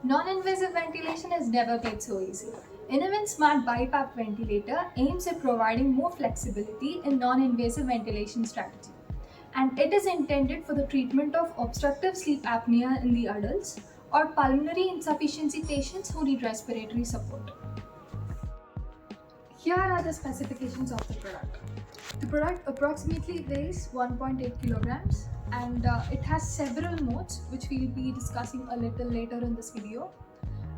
Non-invasive ventilation has never been so easy. INNO Smart BiPAP ventilator aims at providing more flexibility in non-invasive ventilation strategy. And it is intended for the treatment of obstructive sleep apnea in the adults or pulmonary insufficiency patients who need respiratory support. Here are the specifications of the product. The product approximately weighs 1.8 kilograms and it has several modes which we'll be discussing a little later in this video.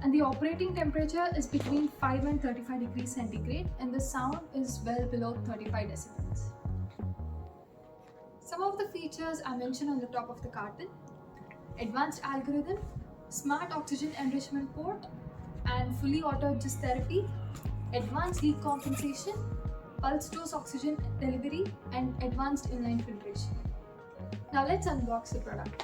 And the operating temperature is between 5 and 35 degrees centigrade and the sound is well below 35 decibels. Some of the features are mentioned on the top of the carton: advanced algorithm, smart oxygen enrichment port, and fully auto adjust therapy, advanced leak compensation, pulse dose oxygen delivery, and advanced inline filtration. Now let's unbox the product.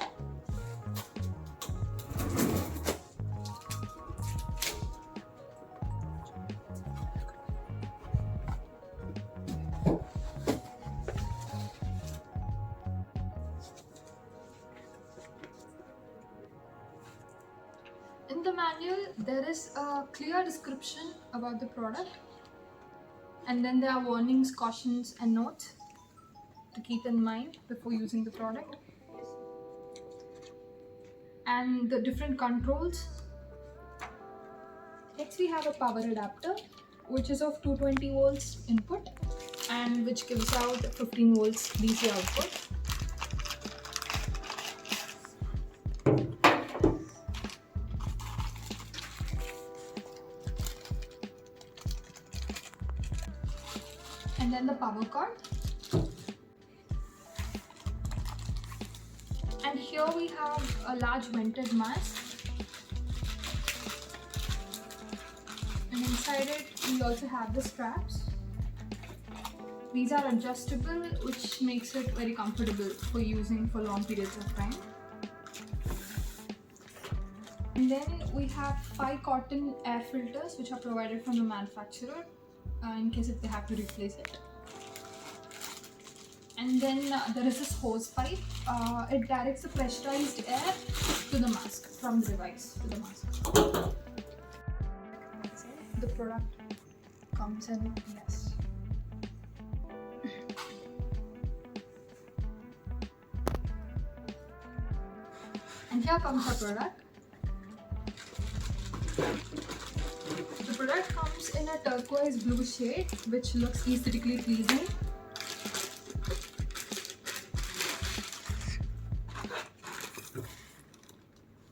In the manual, there is a clear description about the product, and then there are warnings, cautions, and notes to keep in mind before using the product, and the different controls. Next, we have a power adapter, which is of 220 volts input and which gives out 15 volts DC output. And then the power cord. And here we have a large vented mask. And inside it, we also have the straps. These are adjustable, which makes it very comfortable for using for long periods of time. And then we have 5 cotton air filters which are provided from the manufacturer in case if they have to replace it. And then there is this hose pipe. It directs the pressurized air to the mask, from the device to the mask. The product comes in, yes. And here comes the product. The product comes in a turquoise blue shade, which looks aesthetically pleasing.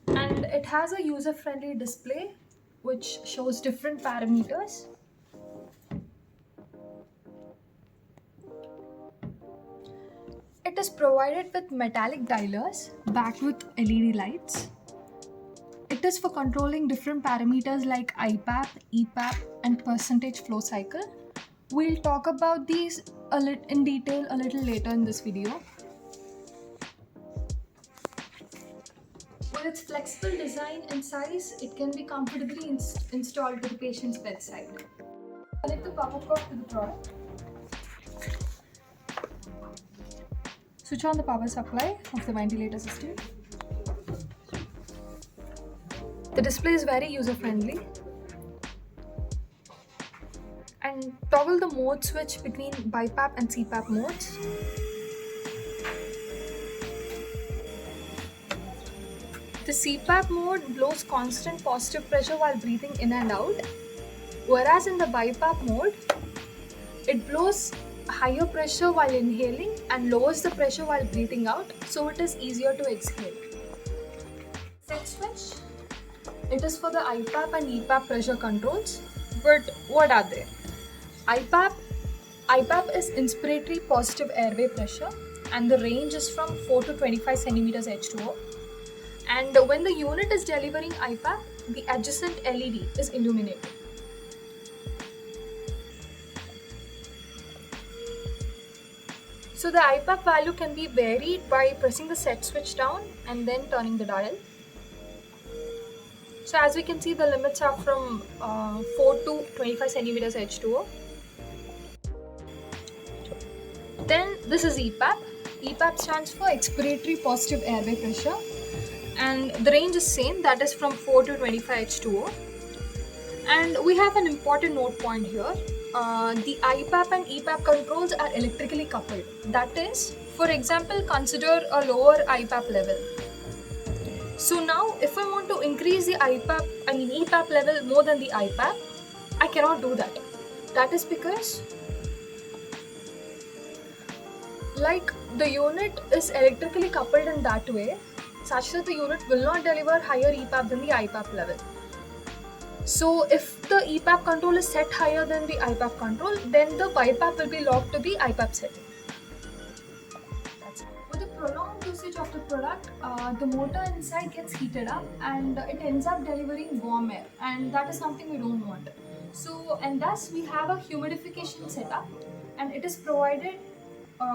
And it has a user-friendly display which shows different parameters. It is provided with metallic dialers backed with LED lights. It is for controlling different parameters like IPAP, EPAP, and percentage flow cycle. We'll talk about these in detail a little later in this video. With its flexible design and size, it can be comfortably installed to the patient's bedside. Connect the power cord to the product. Switch on the power supply of the ventilator system. The display is very user-friendly. And toggle the mode switch between BiPAP and CPAP modes. The CPAP mode blows constant positive pressure while breathing in and out, whereas in the BiPAP mode, it blows higher pressure while inhaling and lowers the pressure while breathing out, so it is easier to exhale. Set switch. It is for the IPAP and EPAP pressure controls, but what are they? IPAP is inspiratory positive airway pressure, and the range is from 4 to 25 centimeters H2O. And when the unit is delivering IPAP, the adjacent LED is illuminated. So the IPAP value can be varied by pressing the set switch down and then turning the dial. So as we can see, the limits are from 4 to 25 centimeters H2O. Then this is EPAP. EPAP stands for expiratory positive airway pressure, and the range is same, that is from 4 to 25 H2O. And we have an important note point here. The IPAP and EPAP controls are electrically coupled. That is, for example, consider a lower IPAP level. So now if I want to increase the EPAP level more than the IPAP, I cannot do that. That is because the unit is electrically coupled in that way such that the unit will not deliver higher EPAP than the IPAP level. So if the EPAP control is set higher than the IPAP control, then the BiPAP will be locked to the IPAP setting. That's it. With the prolonged usage of the product, the motor inside gets heated up and it ends up delivering warm air, and that is something we don't want. So, and thus we have a humidification setup, and it is provided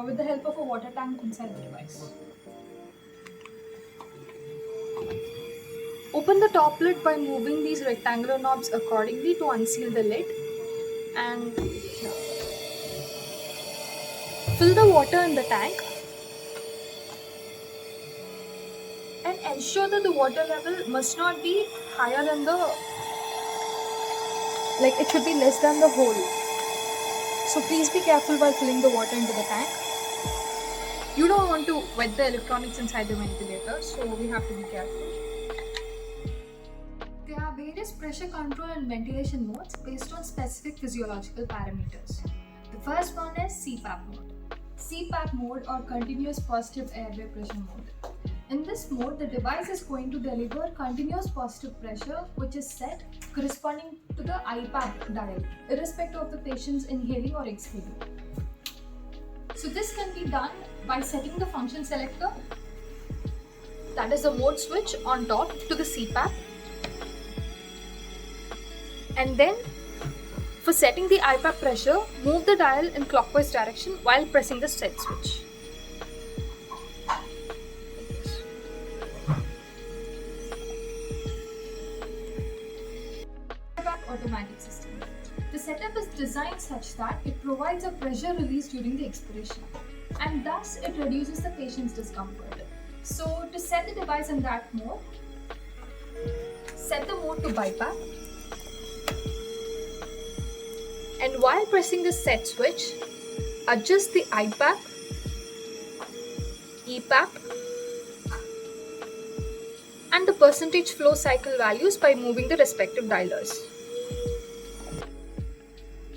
with the help of a water tank inside the device. Open the top lid by moving these rectangular knobs accordingly to unseal the lid, and fill the water in the tank and ensure that the water level must not be higher than it should be less than the hole. So please be careful while filling the water into the tank. You don't want to wet the electronics inside the ventilator, so we have to be careful. There are various pressure control and ventilation modes based on specific physiological parameters. The first one is CPAP mode. CPAP mode, or continuous positive airway pressure mode. In this mode, the device is going to deliver continuous positive pressure which is set corresponding to the IPAP dial, irrespective of the patient's inhaling or exhaling. So this can be done by setting the function selector, that is the mode switch, on top to the CPAP. And then for setting the IPAP pressure, move the dial in clockwise direction while pressing the set switch. Automatic system. The setup is designed such that it provides a pressure release during the expiration, and thus it reduces the patient's discomfort. So to set the device in that mode, set the mode to BiPAP, and while pressing the set switch, adjust the IPAP, EPAP and the percentage flow cycle values by moving the respective dialers.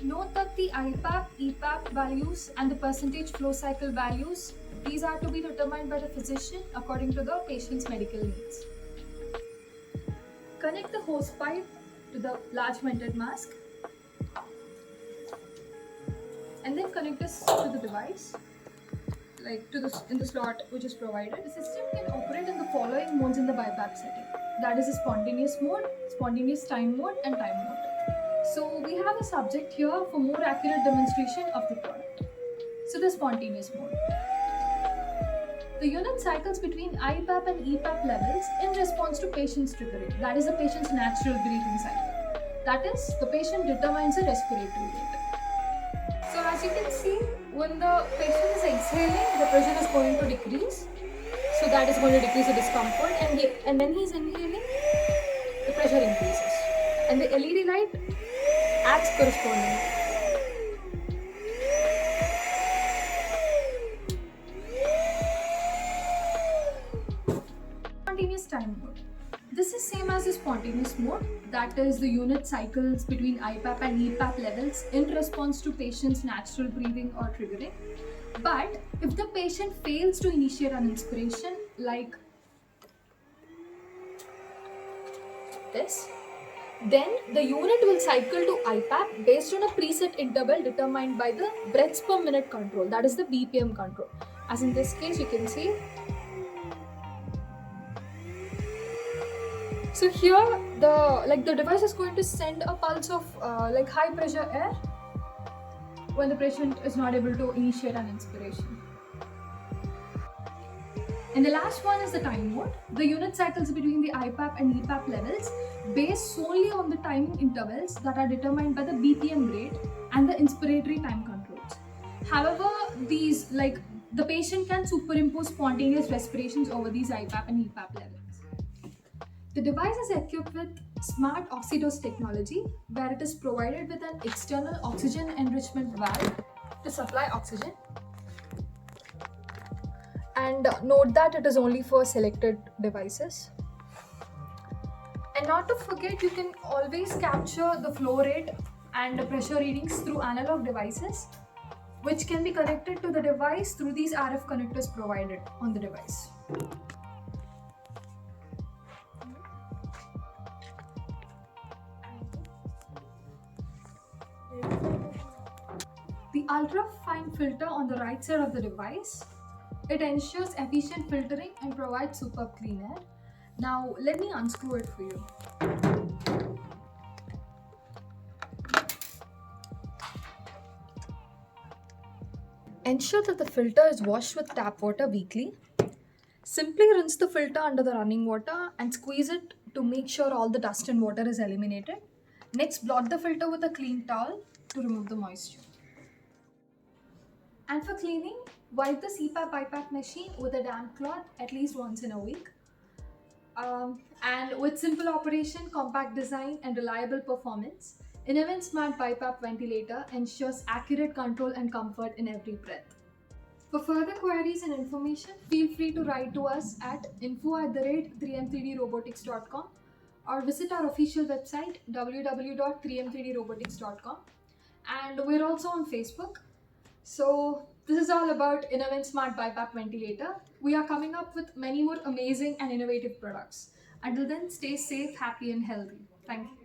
Note that the IPAP, EPAP values and the percentage flow cycle values, these are to be determined by the physician according to the patient's medical needs. Connect the hose pipe to the large vented mask and then connect this to the device, in the slot which is provided. The system can operate in the following modes in the BiPAP setting, that is a spontaneous mode, spontaneous time mode and time mode. So we have a subject here for more accurate demonstration of the product. So the spontaneous mode. The unit cycles between IPAP and EPAP levels in response to patient's triggering, that is the patient's natural breathing cycle. That is, the patient determines the respiratory rate. So as you can see, when the patient is exhaling, the pressure is going to decrease. So that is going to decrease the discomfort, and when he is inhaling, the pressure increases. And the LED light acts correspondingly. Spontaneous time mode. This is same as the spontaneous mode, that is the unit cycles between IPAP and EPAP levels in response to patient's natural breathing or triggering. But if the patient fails to initiate an inspiration like this, then the unit will cycle to IPAP based on a preset interval determined by the breaths per minute control, that is the BPM control. As in this case, you can see. So here, the device is going to send a pulse of high pressure air when the patient is not able to initiate an inspiration. And the last one is the time mode. The unit cycles between the IPAP and EPAP levels based solely on the timing intervals that are determined by the BPM rate and the inspiratory time controls. However, these the patient can superimpose spontaneous respirations over these IPAP and EPAP levels. The device is equipped with smart oxidose technology, where it is provided with an external oxygen enrichment valve to supply oxygen. And note that it is only for selected devices. And not to forget, you can always capture the flow rate and the pressure readings through analog devices, which can be connected to the device through these RF connectors provided on the device. The ultra fine filter on the right side of the device, it ensures efficient filtering and provides superb clean air. Now let me unscrew it for you. Ensure that the filter is washed with tap water weekly. Simply rinse the filter under the running water and squeeze it to make sure all the dust and water is eliminated. Next, blot the filter with a clean towel to remove the moisture. And for cleaning, wipe the CPAP BiPAP machine with a damp cloth at least once in a week. And with simple operation, compact design, and reliable performance, INNO Smart BiPAP Ventilator ensures accurate control and comfort in every breath. For further queries and information, feel free to write to us at info@3m3drobotics.com or visit our official website www.3m3drobotics.com. And we're also on Facebook. So this is all about INNO Smart BiPAP Ventilator. We are coming up with many more amazing and innovative products. Until then, stay safe, happy and healthy. Thank you.